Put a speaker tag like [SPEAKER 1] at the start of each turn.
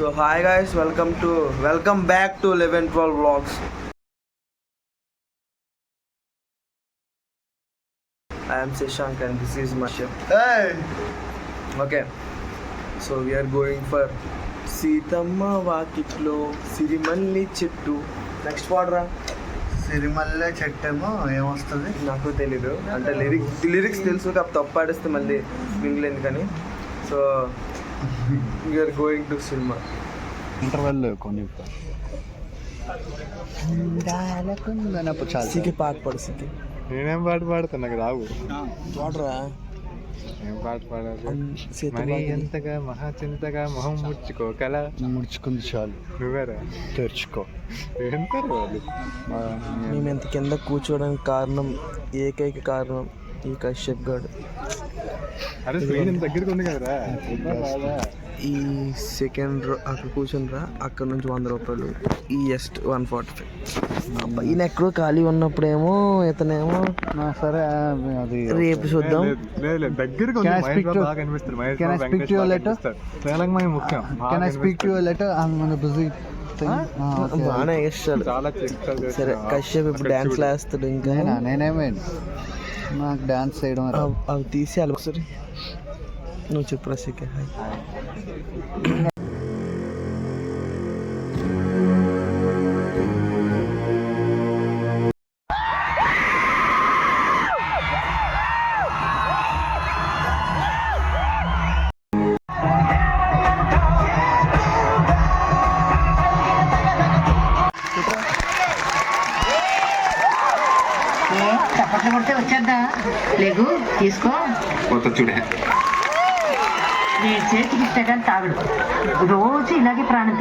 [SPEAKER 1] So hi guys, welcome back to 1112 vlogs. I am Seshank and this is my chef. Hey. Okay. So we are going for Seetamma Vakitlo Sirimalli Chittu. Next part ra.
[SPEAKER 2] సిరిమల్లె చెట్టేమో ఏమొస్తుంది
[SPEAKER 1] నాకు తెలీదు అంటే lyrics తెలుసు కాకపోతే తప్పు పాడిస్తే మళ్ళీ mingle ఎందుకని. So we are going to cinema
[SPEAKER 2] interval కొన్ని
[SPEAKER 1] సికి పాట పాడు సికి.
[SPEAKER 2] నేనేం పాట పాడతా నాకు రావు.
[SPEAKER 1] పాడరా.
[SPEAKER 2] ఏం పాట పాడాలి? మరి ఎంతగా మహాచింతగా మొహం ముడుచుకుంది చాలు నువ్వేరా తెరుచుకో. ఏం పర్వాలి.
[SPEAKER 1] మేము ఎంత కింద కూర్చోవడానికి కారణం ఏకైక కారణం ఈ కశ్యప్ గాడు.
[SPEAKER 2] అరే స్క్రీన్ దగ్గరికి ఉంది కదరా.
[SPEAKER 1] ఈ సెకండ్ రో అక్కడ కూర్చునిరా, అక్కడ నుంచి 100 రూపాయలు, ఈ జస్ట్ 145. ఈయన ఎక్కడో ఖాళీ ఉన్నప్పుడేమో ఇతనేమో
[SPEAKER 2] సరే అది
[SPEAKER 1] రేపు చూద్దాం. బాగానే ఇష్టాలు. సరే కశ్యప్ ఇప్పుడు డ్యాన్స్ వేస్తాడు. ఇంకా
[SPEAKER 2] నేనేమే నాకు డ్యాన్స్ చేయడం
[SPEAKER 1] అవి తీసేయాలి ఒకసారి. నువ్వు చెప్పు రసిక.
[SPEAKER 3] చప్పట్లు కొడితే వచ్చేద్దా? లేకు తీసుకో.
[SPEAKER 2] చూడే
[SPEAKER 3] నీ చేతికి ఇస్తే కానీ తాగడు. రోజు ఇలాగే ప్రాణం.